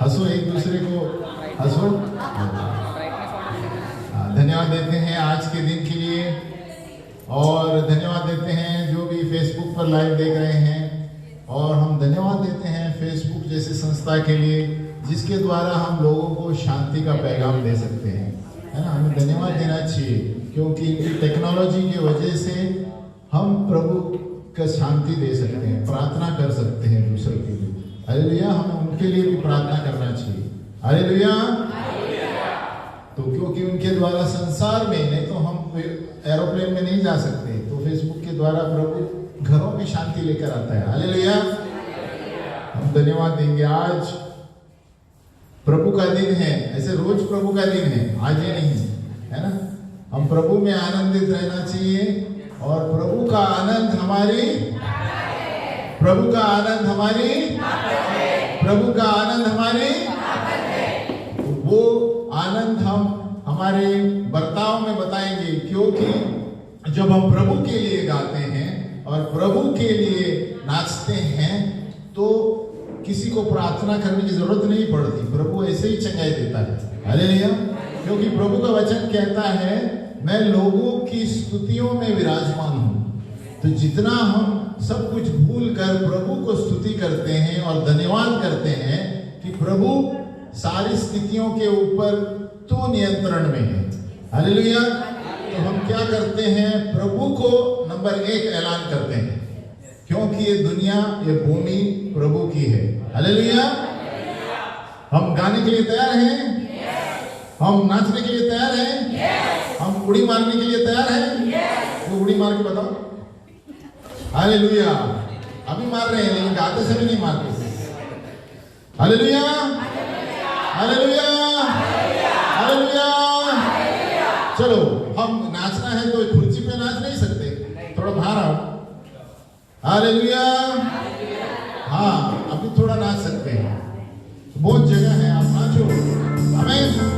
हंसो, एक दूसरे को हंसो। धन्यवाद देते हैं आज के दिन के लिए, और धन्यवाद देते हैं जो भी फेसबुक पर लाइव देख रहे हैं, और हम धन्यवाद देते हैं फेसबुक जैसी संस्था के लिए जिसके द्वारा हम लोगों को शांति का पैगाम दे सकते हैं, है ना। हमें धन्यवाद देना चाहिए क्योंकि टेक्नोलॉजी की वजह से हम प्रभु का शांति दे सकते हैं, प्रार्थना कर सकते हैं दूसरों के लिए। हालेलुया, हमें उनके लिए भी प्रार्थना करना चाहिए। हालेलुया। तो क्योंकि उनके द्वारा संसार में, नहीं तो हम एरोप्लेन में नहीं जा सकते, तो फेसबुक के द्वारा प्रभु घरों में शांति लेकर आता है। हालेलुया। हम धन्यवाद देंगे। आज प्रभु का दिन है, ऐसे रोज प्रभु का दिन है, आज ही नहीं है ना। हम प्रभु में आनंदित रहना चाहिए, और प्रभु का आनंद हमारी, प्रभु का आनंद हमारी, प्रभु का आनंद हमारी, वो आनंद हम हमारे बर्ताव में बताएंगे। क्योंकि जब हम प्रभु के लिए गाते हैं और प्रभु के लिए नाचते हैं तो किसी को प्रार्थना करने की जरूरत नहीं पड़ती, प्रभु ऐसे ही चंगाई देता है। हालेलुया। क्योंकि प्रभु का वचन कहता है, मैं लोगों की स्तुतियों में विराजमान हूं। तो जितना हम सब कुछ भूल कर प्रभु को स्तुति करते हैं और धन्यवाद करते हैं कि प्रभु सारी स्थितियों के ऊपर तू नियंत्रण में है। हालेलुया। तो हम क्या करते हैं, प्रभु को नंबर 1 ऐलान करते हैं, क्योंकि ये दुनिया, ये भूमि प्रभु की है। हालेलुया। हम गाने के लिए तैयार हैं? हम नाचने के लिए तैयार हैं? हम उड़ी मारने के लिए तैयार हैं? तो उड़ी मार के बताओ। हालेलुया। अभी मार रहे हैं लेकिन गाते समय नहीं मारते। Hallelujah, hallelujah, hallelujah. चलो, हम नाचना है तो कुर्सी पे नाच नहीं सकते, थोड़ा बाहर आओ। हालेलुया। हाँ, अभी थोड़ा नाच सकते हैं, बहुत जगह है, आप नाचो। आमीन।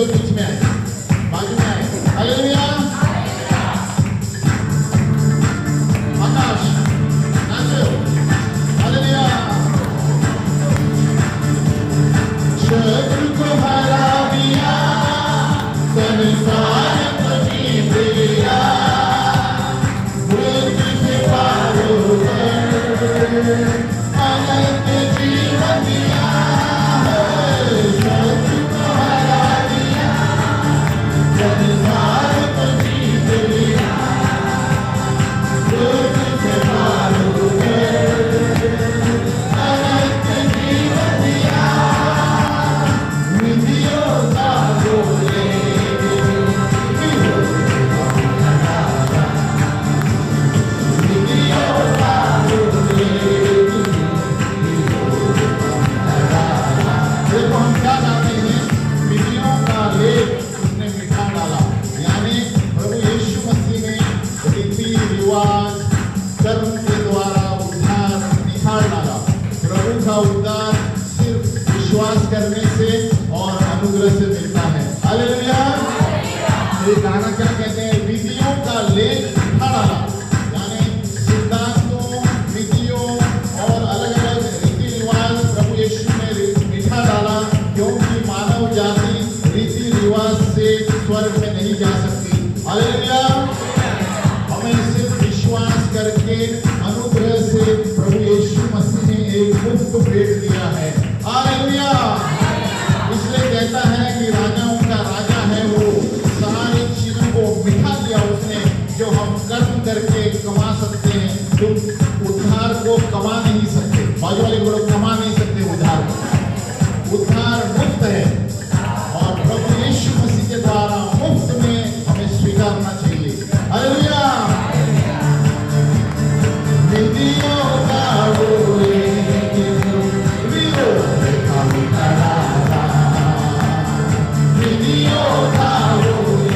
लोग बीच में आए, बाजू में आए। हालेलुया। आकाश नाचो, हालेलुया। शत्रु को हरा दिया, संसार को जीत लिया, मृत्यु से पार होकर अनंत जीवन दिया। शत्रु को हरा दिया, संसार को जीत लिया, मृत्यु से पार होकर अनंत जीवन दिया। विधियों का बोले देखो हम क्या चाहते हैं, विधियों का लेप उसने मिठा डाला, यानी प्रभु यीशु मसीह ने रीति रिवाज कर्म के द्वारा उद्धार निखार डाला। प्रभु का उद्धार सिर्फ विश्वास करने से और अनुग्रह से मिलता है। हालेलुया। ये गाना क्या कहते हैं, विधियों का लेप मिठा डाला, यानी सिद्धांतों, विधियों और अलग अलग रीति रिवाज प्रभु यीशु ने मिठा डाला, क्योंकि मानव जाति रीति रिवाज से स्वर्ग में नहीं जा सकती। हालेलुया। हमें सिर्फ विश्वास करके अनुग्रह से प्रभु यीशु मसीह ने एक मुफ्त भेंट दिया है। हालेलुया। इसलिए कहता है कि राजाओं का राजा है वो, सारी चीजों को मिठा दिया उसने, जो हम कर्म करके कमा सकते हैं। तुम उद्धार को कमा नहीं सकते, बाजू वाले लोग कमा नहीं सकते उद्धार को। उद्धार मुफ्त है और प्रभु यीशु मसीह के द्वारा मुफ्त में हमें स्वीकारना चाहिए। हालेलुया। विधियों का बोले विधियों का बोले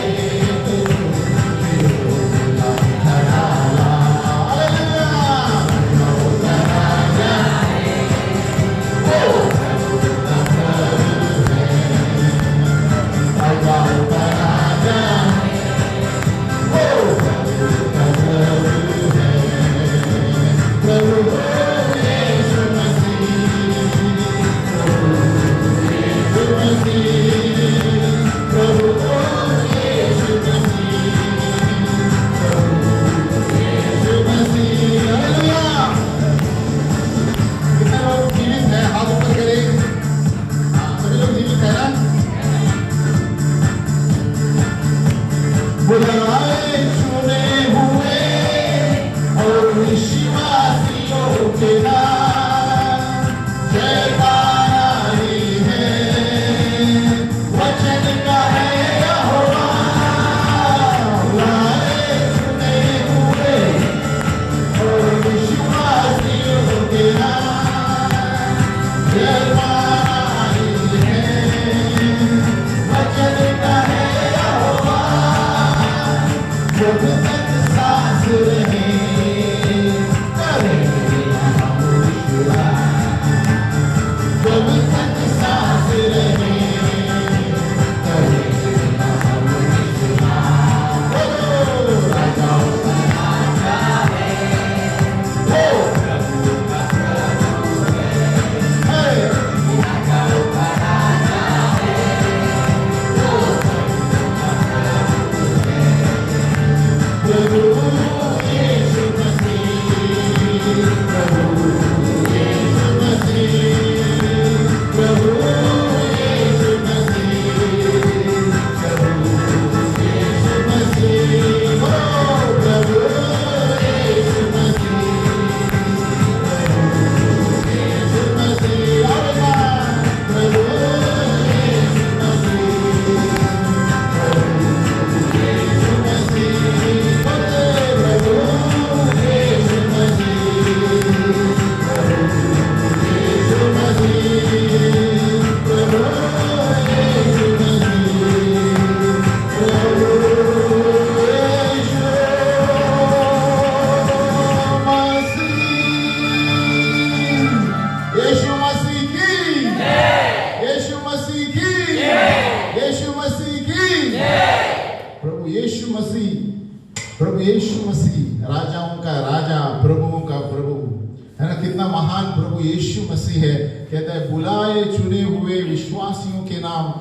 बुलाए चुने हुए और विश्वासियों के नाम जयकारा ही है, वचन का है यहोवा। बुलाए चुने हुए और विश्वासियों के नाम जयकारा ही है, वचन का है यहोवा। जब तक सांस रहे करेंगे हम विश्वास, जब तक सांस रहे करेंगे हम विश्वास। राजाओं का राजा है वो, प्रभु का प्रभु है, राजाओं का राजा है वो, प्रभु का प्रभु है। यीशु मसीह, प्रभु यीशु मसीह राजाओं का राजा, प्रभुओं का प्रभु, है ना। कितना महान प्रभु यीशु मसीह है। कहता है बुलाए चुने हुए विश्वासियों के नाम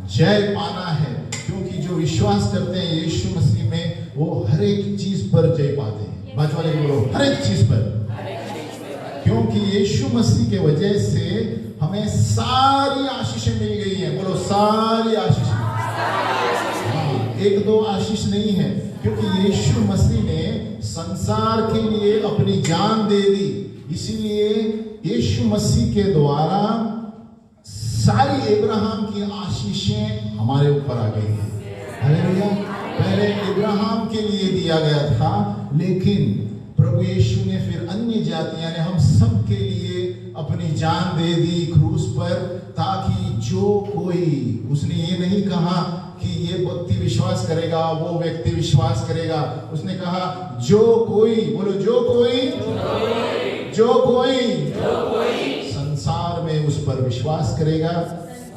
जय पाना है, क्योंकि जो विश्वास करते हैं यीशु मसीह में वो हर एक चीज पर जय पाते हैं। बात वाले बोलो, हर एक चीज पर, क्योंकि यीशु मसीह के वजह से हमें सारी आशीषें मिल गई हैं। बोलो सारी आशीषें। हाँ, एक दो आशीष नहीं है, क्योंकि यीशु मसीह ने संसार के लिए अपनी जान दे दी। इसीलिए यीशु मसीह के द्वारा सारी इब्राहिम की आशीषें हमारे ऊपर आ गई हैं। हालेलुया। पहले इब्राहिम के लिए दिया गया था, लेकिन प्रभु यीशु ने फिर अन्य जाति यानी हम सब के लिए अपनी जान दे दी क्रूस पर, ताकि जो कोई, उसने ये नहीं कहा कि ये व्यक्ति विश्वास करेगा, वो व्यक्ति विश्वास करेगा। उसने कहा जो कोई, बोलो जो कोई, जो कोई संसार में उस पर विश्वास करेगा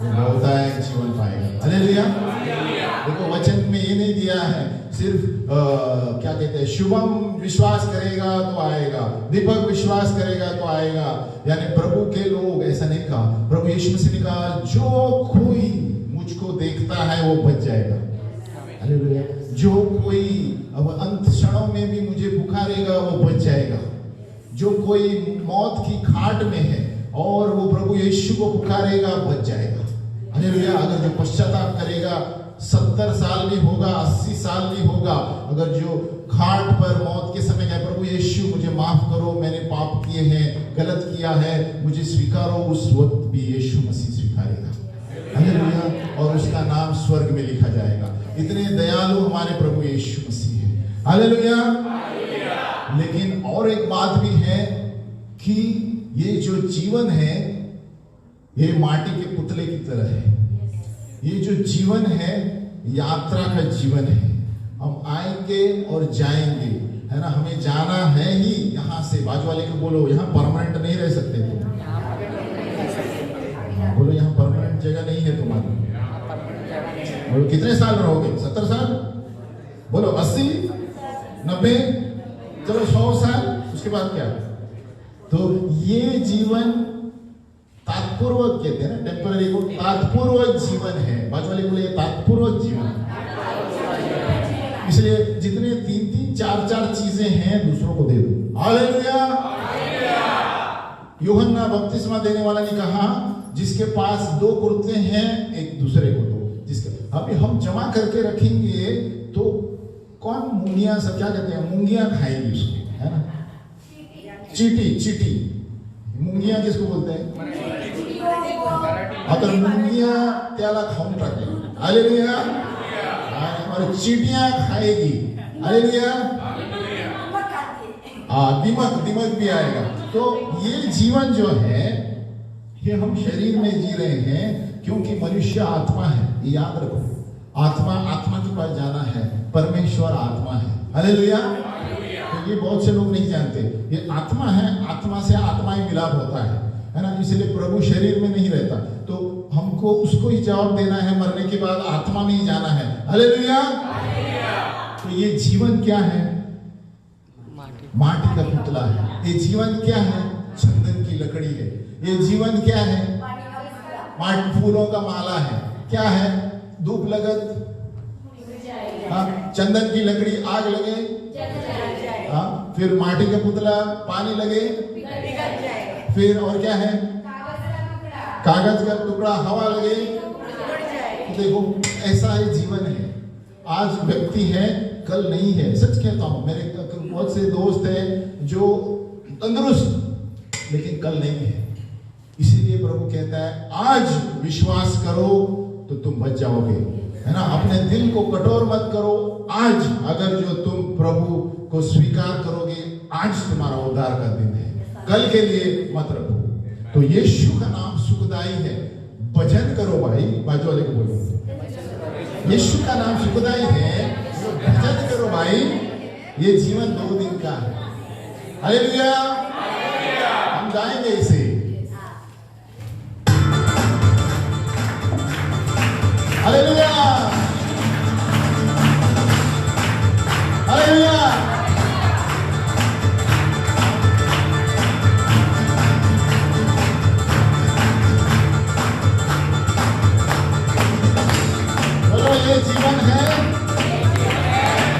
वो बहुतायक जीवन पाएगा। हालेलुया। देखो वचन में ये नहीं दिया है सिर्फ क्या कहते हैं, शुभम विश्वास करेगा तो आएगा, दीपक विश्वास करेगा तो आएगा, यानी प्रभु के लोग, ऐसा नहीं कहा। प्रभु यीशु मसीह ने कहा जो कोई मुझको देखता है वो बच जाएगा। हालेलुया। जो कोई अब अंत क्षणों में भी मुझे पुकारेगा वो बच जाएगा। जो कोई मौत की खाट में है और वो प्रभु यीशु को पुकारेगा बच जाएगा। हालेलुया। अगर जो पश्चाताप करेगा, 70 साल भी होगा, 80 साल भी होगा, अगर जो खाट पर मौत के समय कहे प्रभु यीशु मुझे माफ करो, मैंने पाप किए हैं, गलत किया है, मुझे स्वीकारो, उस वक्त भी यीशु मसीह स्वीकारेगा। हालेलुया। और उसका नाम स्वर्ग में लिखा जाएगा। इतने दयालु हमारे प्रभु यीशु मसीह है। हालेलुया। लेकिन और एक बात भी है कि ये जो जीवन है ये माटी के पुतले की तरह है। ये जो जीवन है यात्रा का जीवन है। हम आएंगे और जाएंगे, है ना। हमें जाना है ही यहाँ से। बाजू वाले को बोलो यहाँ परमानेंट नहीं रह सकते तुम। बोलो यहाँ परमानेंट जगह नहीं है तुम्हारी। बोलो कितने साल रहोगे? 70 साल? बोलो 80, 90, चलो 100 साल, उसके बाद क्या? तो ये जीवन तात्पूर्वक कहते हैं ना, टेम्पररी को तात्पूर्वक जीवन है। बाजू वाले बोले तात्पूर्वक जीवन। इसलिए जितने 3-3, 4-4 चीजें हैं दूसरों को दे दो। हालेलुया। यूहन्ना बपतिस्मा देने वाला ने कहा जिसके पास 2 कुर्ते हैं एक दूसरे को दो। जिसके अभी हम जमा करके रखेंगे तो कौन मूंगियां, सब क्या कहते हैं, मूंगियां खाएंगी उसकी, है ना। चीटी मुंगिया किसको बोलते हैं? अगर मुंगिया त्याला खाऊन टाकेल। हालेलुया। और चीटियां खाएगी। हालेलुया। दिमक भी आएगा। तो ये जीवन जो है ये हम शरीर में जी रहे हैं, क्योंकि मनुष्य आत्मा है। ये याद रखो, आत्मा के पास जाना है। परमेश्वर आत्मा है। हालेलुया। तो ये बहुत से लोग नहीं जानते, ये आत्मा है। आत्मा से आत्मा ही मिलाप होता है ना। इसलिए प्रभु शरीर में नहीं रहता, तो हमको उसको ही जवाब देना है। मरने के बाद आत्मा में ही जाना है। हालेलुया। तो ये जीवन क्या है? माटी का पुतला है। ये जीवन क्या है? चंदन की लकड़ी है। ये जीवन क्या है? माटी फूलों का माला है। क्या है? धूप लगत, चंदन की लकड़ी आग लगे, फिर माटी का पुतला पानी लगे, फिर और क्या है? कागज का टुकड़ा हवा लगे। देखो ऐसा ही जीवन है। आज व्यक्ति है, कल नहीं है। सच कहता हूं, मेरे बहुत से दोस्त हैं जो तंदुरुस्त लेकिन कल नहीं है। इसीलिए प्रभु कहता है आज विश्वास करो तो तुम बच जाओगे, है ना। अपने दिल को कठोर मत करो। आज अगर जो तुम प्रभु को स्वीकार करोगे, आज तुम्हारा उद्धार का दिन है। कल के लिए मत रखो। तो यीशु का नाम सुखदाई है। भजन करो भाई। बाजू वाले को बोलो यीशु का नाम सुखदाई है, भजन करो भाई। ये जीवन 2 दिन का है। हालेलुया। हम गाएंगे इसे। हालेलुया। हालेलुया। बोलो ये जीवन है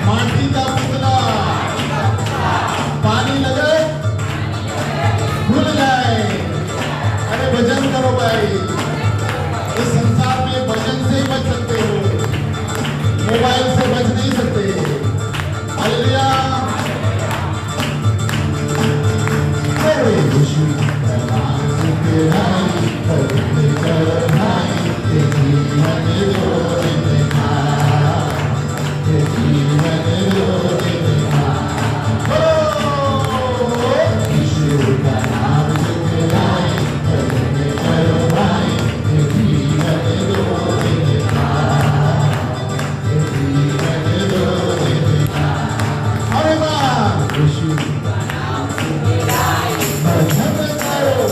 माटी का पुतला, पानी लगे भूल जाए। अरे भजन करो भाई, इस संसार में भजन से ही बच सकते हो, मोबाइल से बच नहीं सकते। हालेलुया। अरे यीशु का नाम सुखदाई, पवित्र कर भाई, ये जीवन दो दिन का, ये जीवन दो दिन का। ओ यीशु का नाम सुखदाई, पवित्र कर भाई, ये जीवन दो दिन का, ये जीवन दो दिन का। अरे वाह, यीशु का नाम सुखदाई, भजन करो।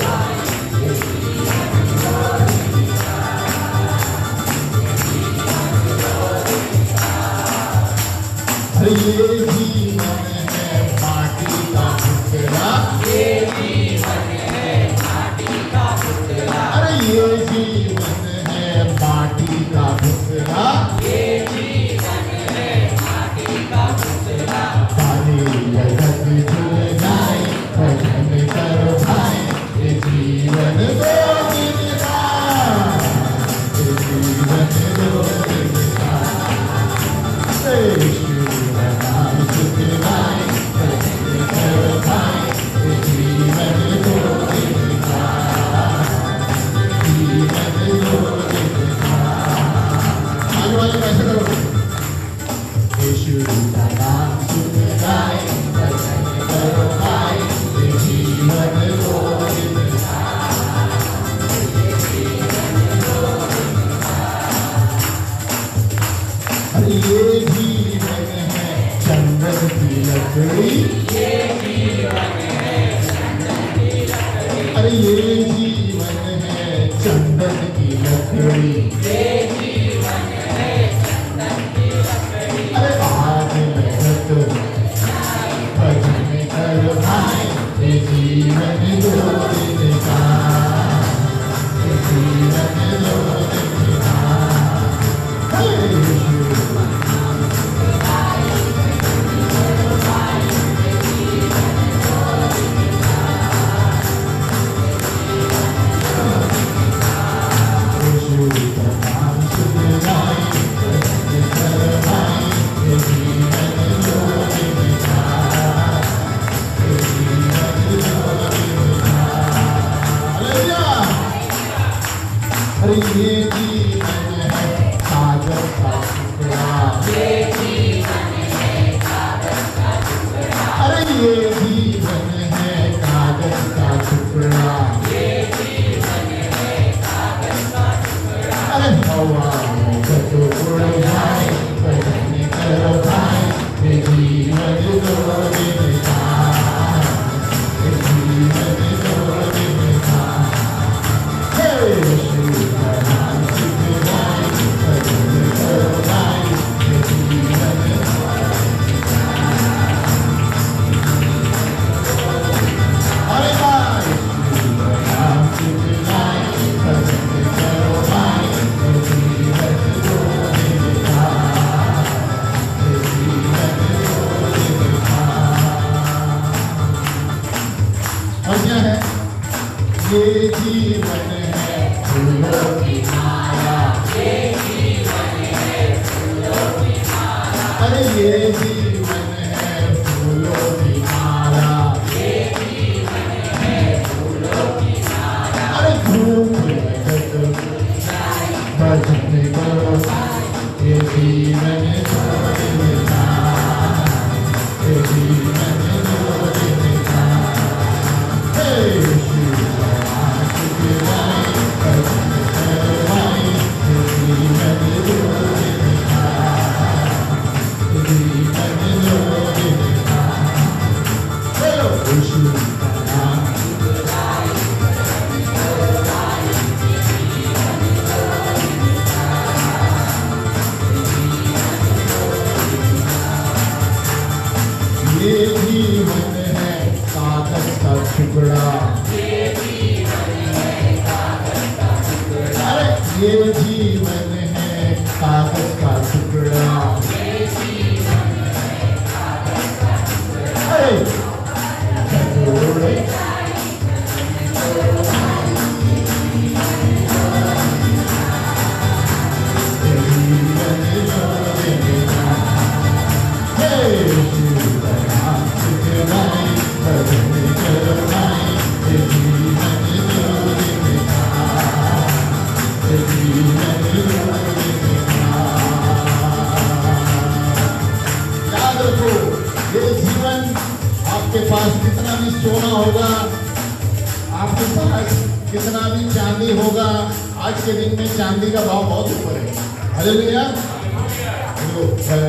अरे ये जीवन है माटी का पुतला, ये जीवन है माटी का पुतला। अरे ये जीवन है माटी का पुतला, ये जीवन है माटी का पुतला। सारी जगत झूल जाए, भजन करो भाई, ये जीवन दो दिन का, ये जीवन दो दिन का। यीशु का नाम सुखदाई, भजन करो भाई, ये जीवन दो दिन का, जीवन दो दिन का। आगे वाले कैसे करो? यीशु का नाम सुखदाई, भजन करो भाई, ये जीवन दो दिन का, ये जीवन दो दिन का। अरे ये जीवन है चंदन की लकड़ी, ये जीवन है चंदन की लकड़ी। अरे ये जीवन है चंदन की लकड़ी, ये जीवन है चंदन की लकड़ी। अरे आज लगत भजन कर भाई, ये जीवन दो दिन का, ये जीवन दो दिन का। यीशु का नाम सुखदाई, भजन करो भाई, ये जीवन दो दिन का, ये जीवन दो दिन का। हालेलुया। अरे ये जीवन है कागज का टुकड़ा, ये जीवन है कागज का टुकड़ा। अरे ये जीवन है कागज का टुकड़ा, ये जीवन है कागज का टुकड़ा। अरे हवा में जब उड़ जाए, भजन करो भाई, ये जीवन दो दिन का, ये जीवन दो दिन का। हे यीशु का नाम सुखदाई, भजन करो भाई, ये जीवन दो दिन का। अरे भाई यीशु का नाम सुखदाई, भजन करो भाई, ये जीवन दो दिन का, ये जीवन दो दिन का। और क्या है? ये जीवन है फूलों की माला, ये जीवन है फूलों की माला। अरे ये जीवन है फूलों की माला, ये जीवन है फूलों की माला। अरे धूप लगत भजन करो, ये जीवन दो दिन का, ये जीवन दो दिन का। हे यीशु का नाम सुखदाई, भजन करो भाई, ये जीवन दो दिन का, ये जीवन ये जीवन है कागज का टुकड़ा। आपके पास कितना भी सोना होगा, आपके पास कितना भी चांदी होगा, आज के दिन में चांदी का भाव बहुत ऊपर है। हालेलुया।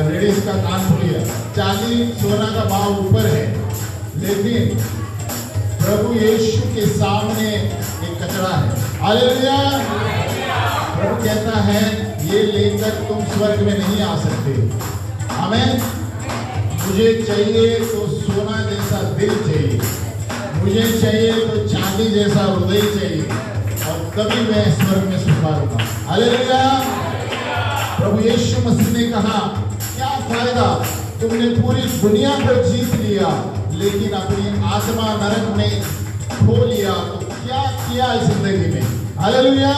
लेडीज का कान खोलिए, चांदी सोना का भाव ऊपर है, लेकिन प्रभु यीशु के सामने एक कचरा है। हालेलुया। प्रभु कहता है ये लेकर तुम स्वर्ग में नहीं आ सकते। आमीन। मुझे चाहिए तो सोना जैसा दिल चाहिए, मुझे चाहिए तो चांदी जैसा हृदय चाहिए, और तभी मैं स्वर्ग में स्वीकारूंगा। हालेलुया। प्रभु यीशु मसीह ने कहा क्या फायदा, तुमने पूरी दुनिया को जीत लिया लेकिन अपनी आत्मा नरक में खो लिया, तो क्या किया इस जिंदगी में। हालेलुया।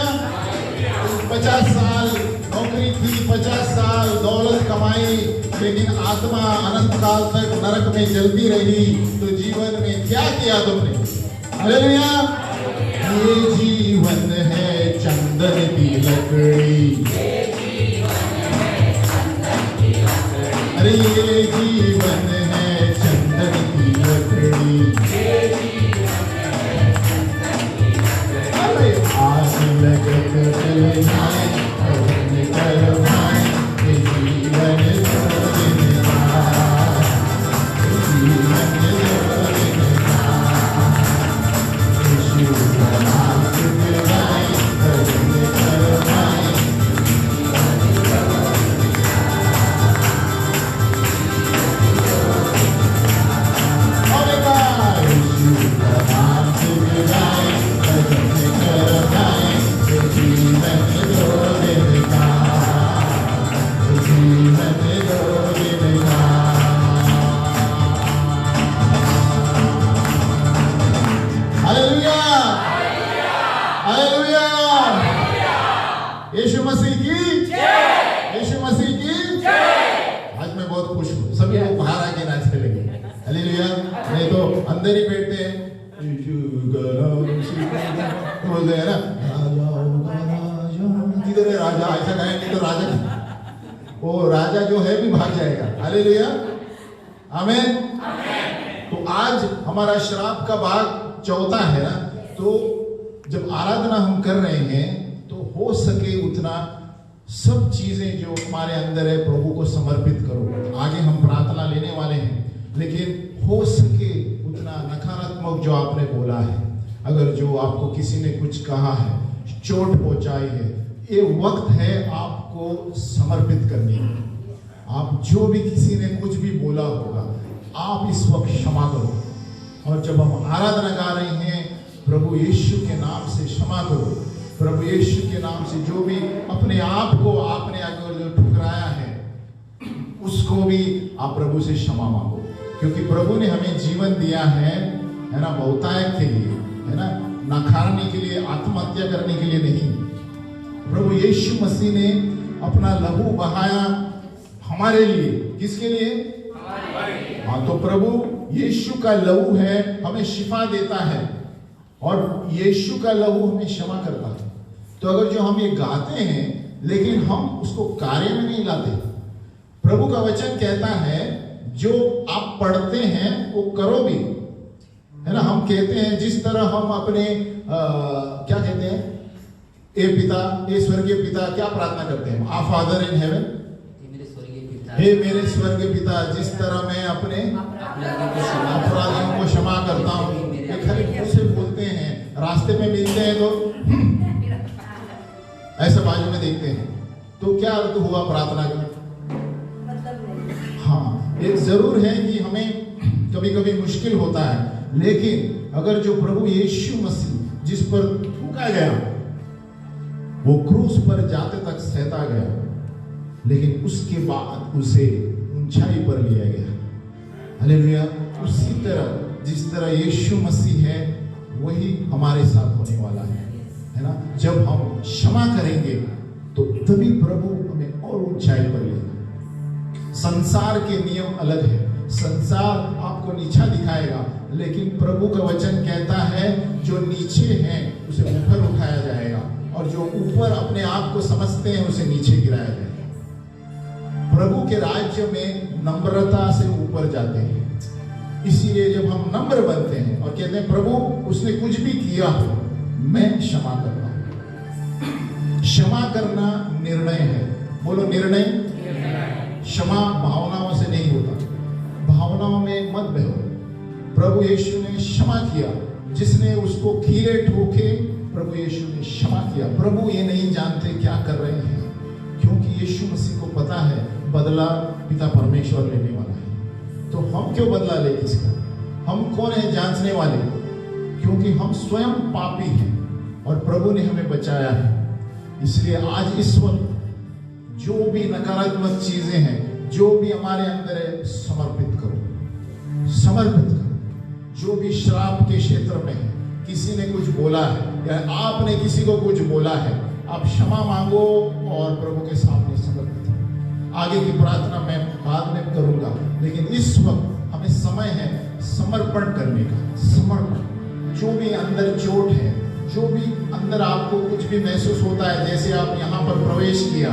50 साल नौकरी की, 50 साल दौलत कमाई, लेकिन आत्मा अनंत काल तक नरक में जलती रही, तो जीवन में क्या किया तुमने। हालेलुया। ये जीवन है चंदन की लकड़ी, अरे ये जीवन है चंदन की लकड़ी, अरे आग लगत जल जाए निकल भाए, ये जीवन यीशु मसीह की जय, यीशु मसीह की जय। आज मैं बहुत खुश हूँ, सभी लोग बाहर आके नाचने लगे। हालेलुया। नहीं तो अंदर ही बैठते हैं, बोलते हैं ना किधर है राजा, ऐसा कहेंगे तो राजा, वो राजा जो है भी भाग जाएगा। हालेलुया। आमीन। तो आज हमारा श्राप का भाग चौथा है ना, तो जब आराधना हम कर रहे हैं तो हो सके उतना सब चीजें जो हमारे अंदर है प्रभु को समर्पित करो। आगे हम प्रार्थना लेने वाले हैं, लेकिन हो सके उतना नकारात्मक जो आपने बोला है, अगर जो आपको किसी ने कुछ कहा है, चोट पहुंचाई है, ये वक्त है आपको समर्पित करने की। आप जो भी किसी ने कुछ भी बोला होगा, आप इस वक्त क्षमा करो। और जब हम आराधना गा रहे हैं, प्रभु यीशु के नाम से क्षमा करो। प्रभु यीशु के नाम से जो भी अपने आप को आपने अगर जो ठुकराया है, उसको भी आप प्रभु से क्षमा मांगो, क्योंकि प्रभु ने हमें जीवन दिया है ना, बहुतायत के लिए, है ना, नखारने के लिए, आत्महत्या करने के लिए नहीं। प्रभु यीशु मसीह ने अपना लहू बहाया हमारे लिए। किसके लिए? हाँ, तो प्रभु यीशु का लहू है, हमें शिफा देता है, और यीशु का लहू हमें क्षमा करता है। तो अगर जो हम ये गाते हैं लेकिन हम उसको कार्य में नहीं लाते, प्रभु का वचन कहता है जो आप पढ़ते हैं वो करो भी, है ना। हम कहते हैं जिस तरह हम अपने क्या कहते हैं, ए पिता, ए स्वर्गीय पिता, क्या प्रार्थना करते हैं? आ फादर इन हेवन, हे मेरे स्वर्गीय पिता, जिस तरह मैं अपने अपराधियों को क्षमा करता हूँ। ये खाली मुंह से बोलते हैं, रास्ते में मिलते हैं तो ऐसा बाजू में देखते हैं, तो क्या अर्थ हुआ प्रार्थना का? हाँ, एक जरूर है कि हमें कभी कभी मुश्किल होता है, लेकिन अगर जो प्रभु यीशु मसीह जिस पर थूका गया, वो क्रूस पर जाते तक सहता गया, लेकिन उसके बाद उसे ऊंचाई पर लिया गया। हालेलुया। उसी तरह जिस तरह यीशु मसीह है वही हमारे साथ होने वाला है ना। जब हम क्षमा करेंगे तो तभी प्रभु हमें और ऊंचाई पर लेगा। संसार के नियम अलग है, संसार आपको नीचा दिखाएगा, लेकिन प्रभु का वचन कहता है जो नीचे है उसे ऊपर उठाया जाएगा, और जो ऊपर अपने आप को समझते हैं उसे नीचे गिराया जाएगा। प्रभु के राज्य में नम्रता से ऊपर जाते हैं। इसीलिए जब हम नम्र बनते हैं और कहते हैं प्रभु उसने कुछ भी किया हो मैं क्षमा करता हूं। क्षमा करना निर्णय है। बोलो निर्णय। क्षमा भावनाओं से नहीं होता, भावनाओं में मत बहो। प्रभु यीशु ने क्षमा किया, जिसने उसको कीड़े ठोके प्रभु यीशु ने क्षमा किया। प्रभु ये नहीं जानते क्या कर रहे हैं, क्योंकि यीशु मसीह को पता है बदला पिता परमेश्वर लेने वाला है। तो हम क्यों बदला ले किसका? हम कौन है जांचने वाले? क्योंकि हम स्वयं पापी हैं और प्रभु ने हमें बचाया है। इसलिए आज इस वक्त जो भी नकारात्मक चीजें हैं, जो भी हमारे अंदर है, समर्पित करो, समर्पित करो। जो भी श्राप के क्षेत्र में है, किसी ने कुछ बोला है या आपने किसी को कुछ बोला है, आप क्षमा मांगो और प्रभु के सामने समर्पित करो। आगे की प्रार्थना मैं बाद में करूंगा, लेकिन इस वक्त हमें समय है समर्पण करने का। समर्पण। जो भी अंदर चोट है, जो भी अंदर आपको कुछ भी महसूस होता है, जैसे आप यहाँ पर प्रवेश किया,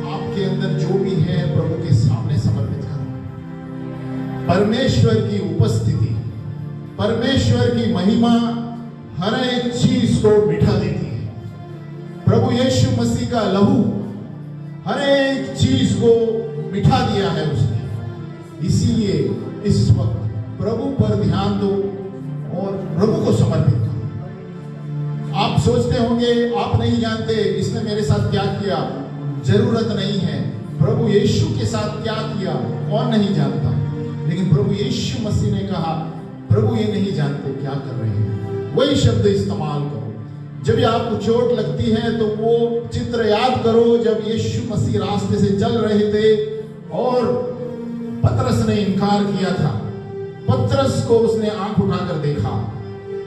आपके अंदर जो भी है प्रभु के सामने समर्पित करो। परमेश्वर की उपस्थिति, परमेश्वर की महिमा हर एक चीज को मिटा देती है। प्रभु यीशु मसीह का लहू हर एक चीज को मिटा दिया है उसने। इसीलिए इस वक्त प्रभु पर ध्यान दो और प्रभु को समर्पित करो। आप सोचते होंगे आप नहीं जानते इसने मेरे साथ क्या किया। जरूरत नहीं है। प्रभु यीशु के साथ क्या किया कौन नहीं जानता, लेकिन प्रभु यीशु मसीह ने कहा प्रभु ये नहीं जानते क्या कर रहे हैं। वही शब्द इस्तेमाल करो। जब आपको चोट लगती है तो वो चित्र याद करो जब यीशु मसीह रास्ते से चल रहे थे और पतरस ने इनकार किया था। पतरस को उसने आंख उठाकर देखा,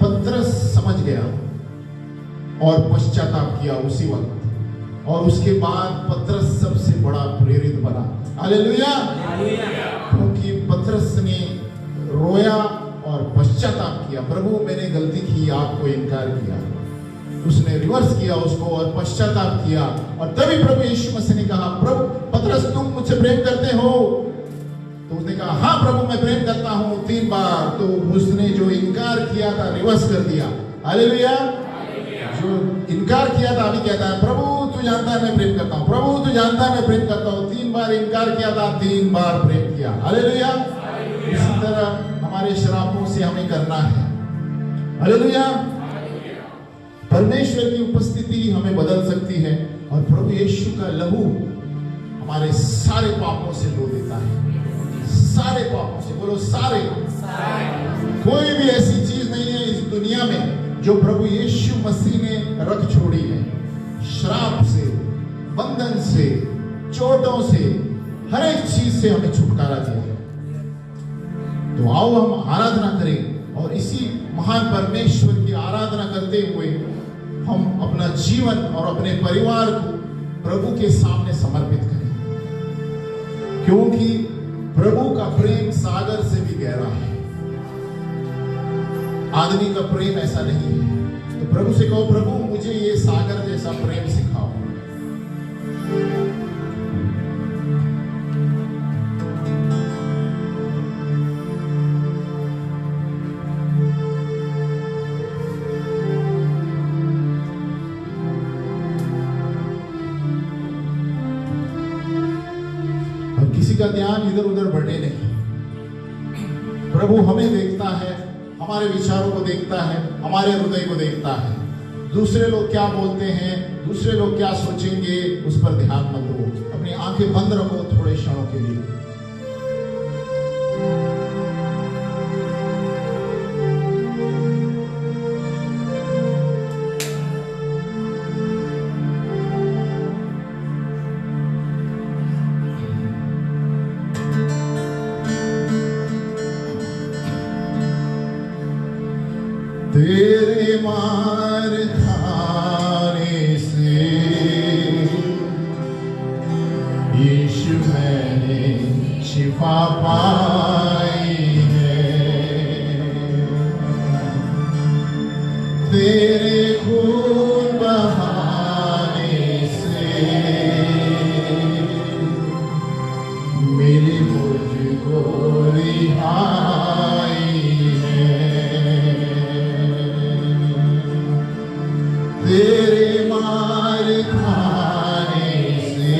पतरस समझ गया और पश्चाताप किया उसी वक्त, और उसके बाद पतरस सबसे बड़ा प्रेरित बना। हालेलुया। क्योंकि पतरस ने रोया और पश्चाताप किया, प्रभु मैंने गलती की, आपको इनकार किया। उसने रिवर्स किया उसको और पश्चाताप किया, और तभी प्रभु यीशु मसीह ने कहा प्रभु पतरस तुम मुझसे प्रेम करते हो? तो उसने कहा हाँ प्रभु मैं प्रेम करता हूं 3 बार। तो उसने जो इनकार किया था रिवर्स कर दिया। हालेलुया। जो इनकार किया था अभी कहता है प्रभु तू जानता है मैं प्रेम करता हूं, प्रभु तू जानता है मैं प्रेम करता हूं। 3 बार इनकार किया था, 3 बार प्रेम किया। हालेलुया। इसी तरह हमारे श्रापों से हमें करना है। हालेलुया। परमेश्वर की उपस्थिति हमें बदल सकती है, और प्रभु यीशु का लहू हमारे सारे पापों से धो देता है। सारे पापों से। बोलो सारे। कोई भी ऐसी चीज नहीं है इस दुनिया में जो प्रभु यीशु मसीह ने रख छोड़ी है। श्राप से, बंधन से, चोटों से, हर एक चीज से हमें छुटकारा दिया है। तो आओ हम आराधना करें, और इसी महान परमेश्वर की आराधना करते हुए हम अपना जीवन और अपने परिवार को प्रभु के सामने समर्पित करें, क्योंकि प्रभु का प्रेम सागर से भी गहरा है। आदमी का प्रेम ऐसा नहीं है। तो प्रभु से कहो प्रभु मुझे ये सागर जैसा प्रेम सिखाओ। किसी का ध्यान इधर उधर बढ़े नहीं। प्रभु हमें देखता है, हमारे विचारों को देखता है, हमारे हृदय को देखता है। दूसरे लोग क्या बोलते हैं, दूसरे लोग क्या सोचेंगे, उस पर ध्यान मत दो। अपनी आंखें बंद रखो थोड़े क्षणों के लिए। मार खाने से यीशु मैंने शिफा पाई है। तेरे खून बहाने से मेरी मुझको रिहाई है। तेरे मार खाने से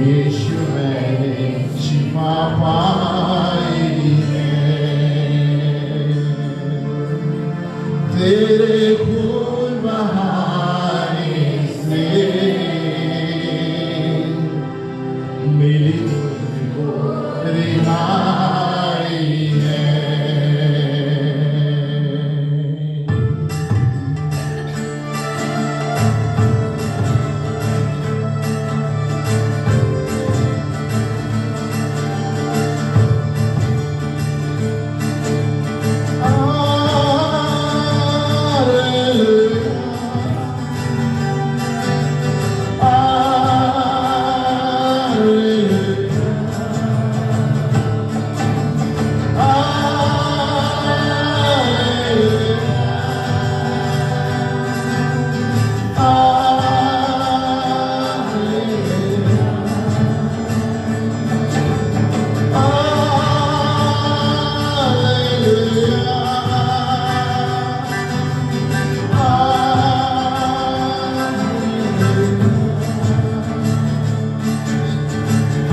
यीशु मैंने शिफा पाई है। तेरे खून बहाने से मेरी मुझको रिहाई है।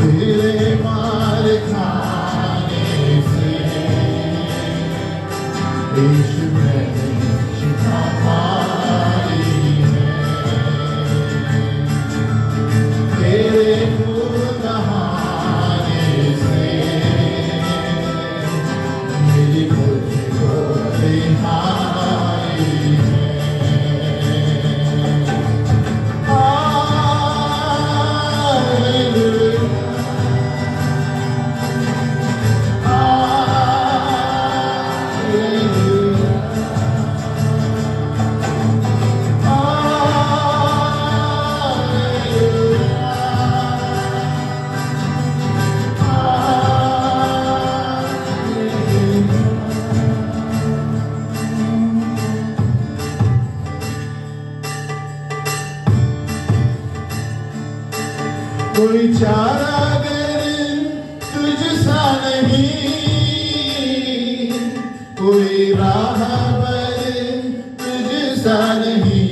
तेरे मार खाने से यीशु मैंने शिफा पाई है। तेरे खून बहाने से मेरी मुझको रिहाई है। कोई चारा अगर तुझसा नहीं, कोई राहबर तुझसा नहीं।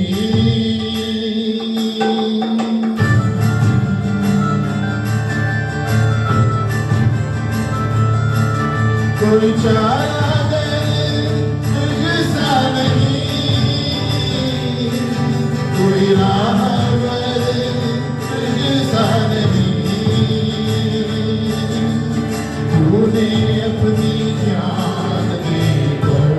कोई चारा अगर तुझसा नहीं, कोई राहबर तूने अपनी जान देकर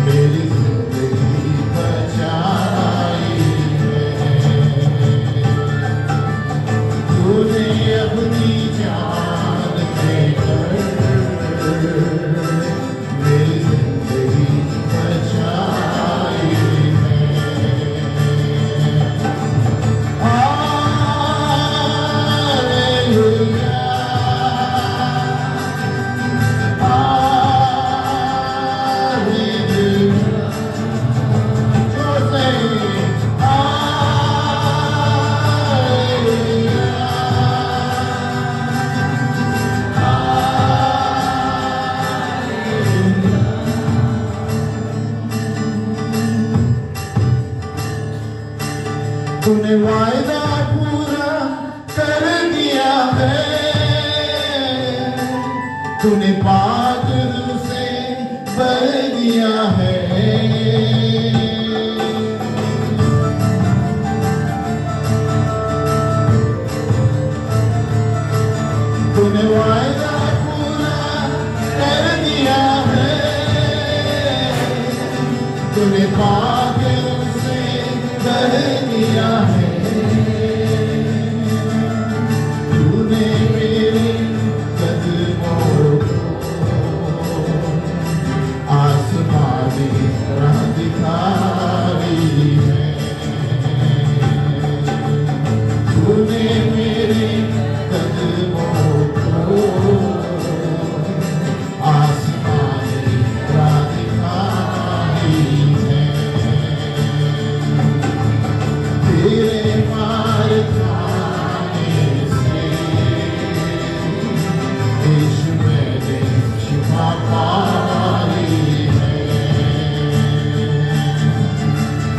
मेरी जिंदगी बचाई है। तूने अपनी जान देकर मेरी जिंदगी बचाई है। तूने वायदा पूरा कर दिया है। तूने पाक रूह से भर दिया है। तूने वायदा पूरा कर दिया है। तूने पाक रूह से भर दिया है। तूने मेरे कदमों को तेरे मार खाने से यीशु मैंने शिफा पाई है।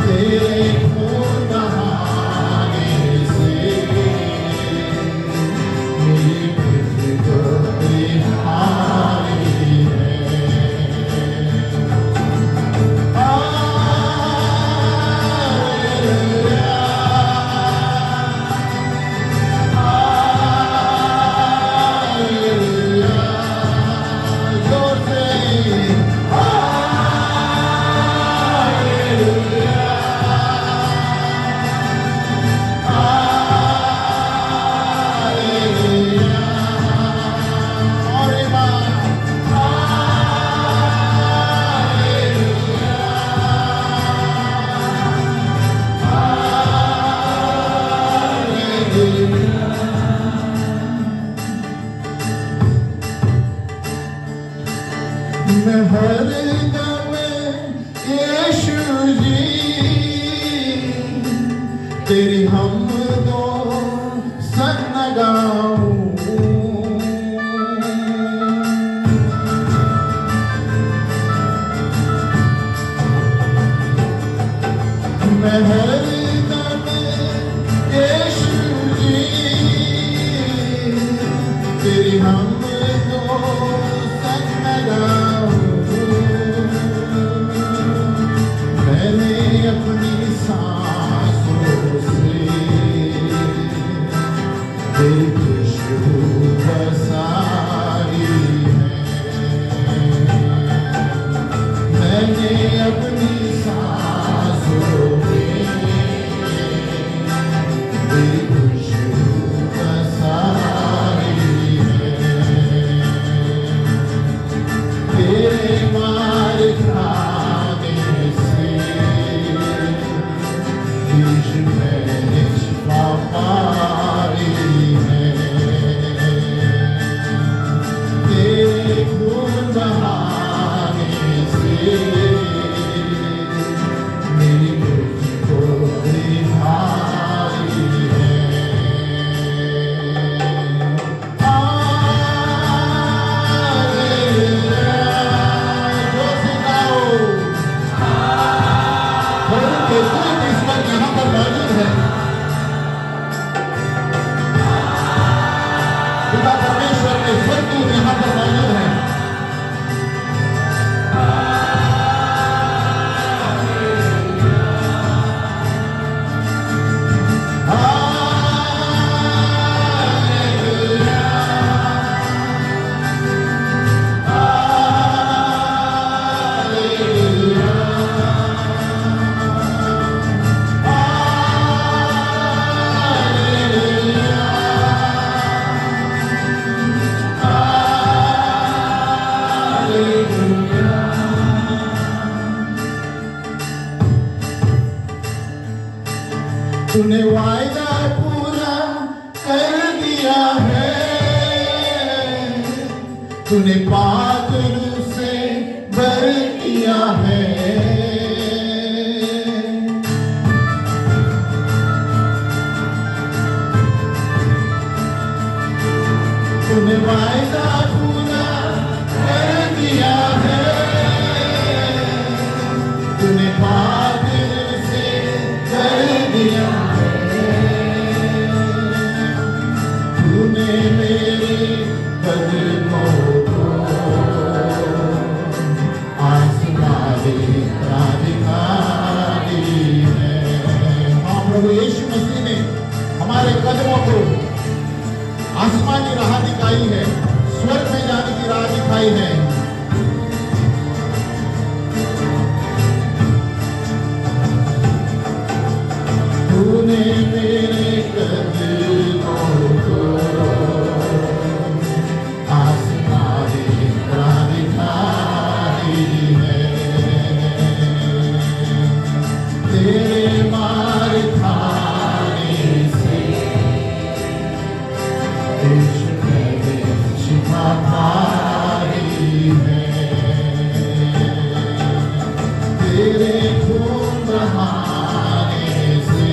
तेरे खून बहाने से मेरी मृत्यु को रिहाई है। मैं हर दम यीशु जी तेरी हमदो सन गाऊं। मैं हर दम यीशु जी तेरी हमदो सन गाऊं। मैंने अपनी सांसों से तेरी खुशबू बसाई है। मैंने अपनी सांसों में तेरी खुशबू बसाई है। तेरे मार खाने से यीशु मैंने शिफा पाई है। तेरे खून बहाने से मेरी मृत्यु को रिहाई है। यहाँ पर मौजूद है। पिता परमेश्वर के स्वर्गदूत यहाँ पर मौजूद है। तूने वायदा पूरा कर दिया है। तूने पाक रूह से भर दिया है। तूने वायदा पूरा कर दिया है। तूने पाक रूह से भर दिया है। तूने मेरे कदमों को आसमानी अधिकारी है। हाँ प्रभु यीशु मसीह ने हमारे कदमों को आसमानी राह दिखाई है। स्वर्ग में जाने की राह दिखाई है। तूने मेरे कदमों को आसमानी राह दिखाई है। तेरे मार खाने से यीशु मैंने शिफा पाई है। तेरे खून बहाने से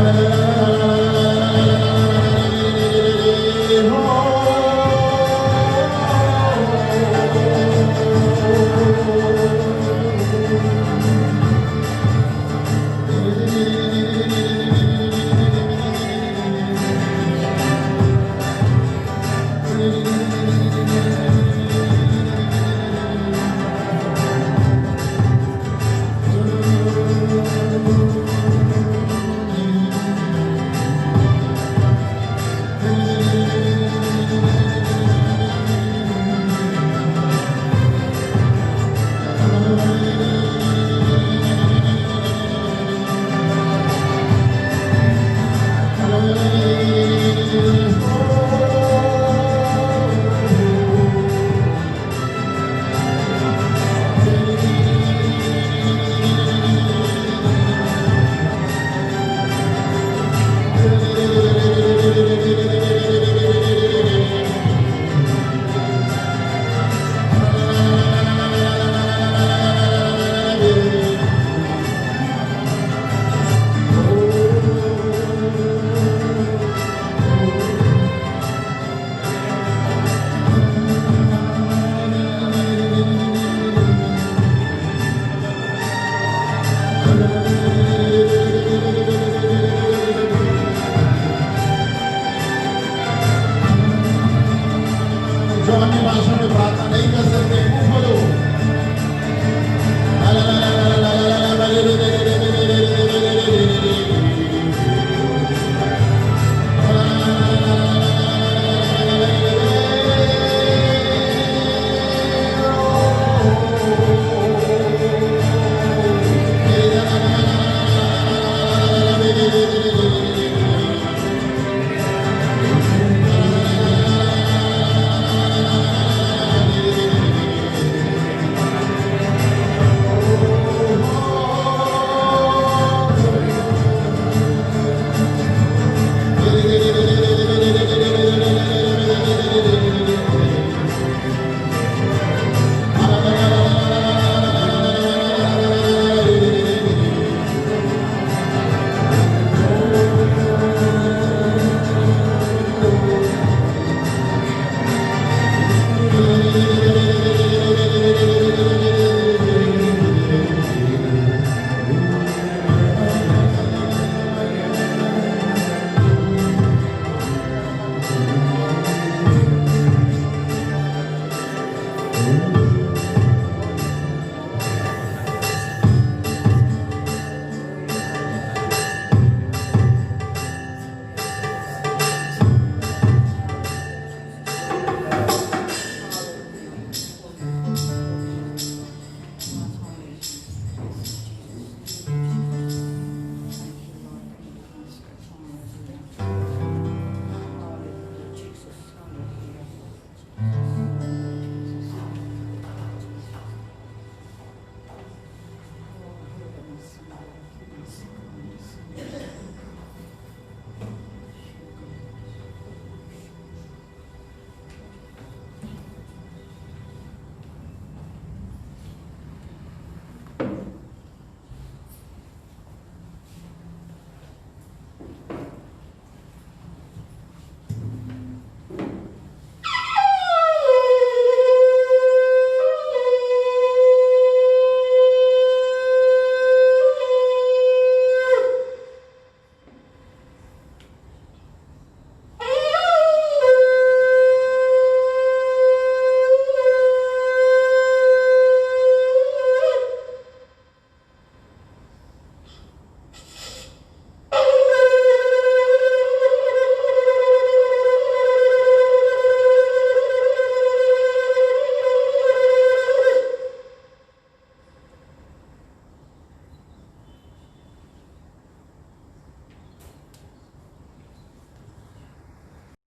Hallelujah.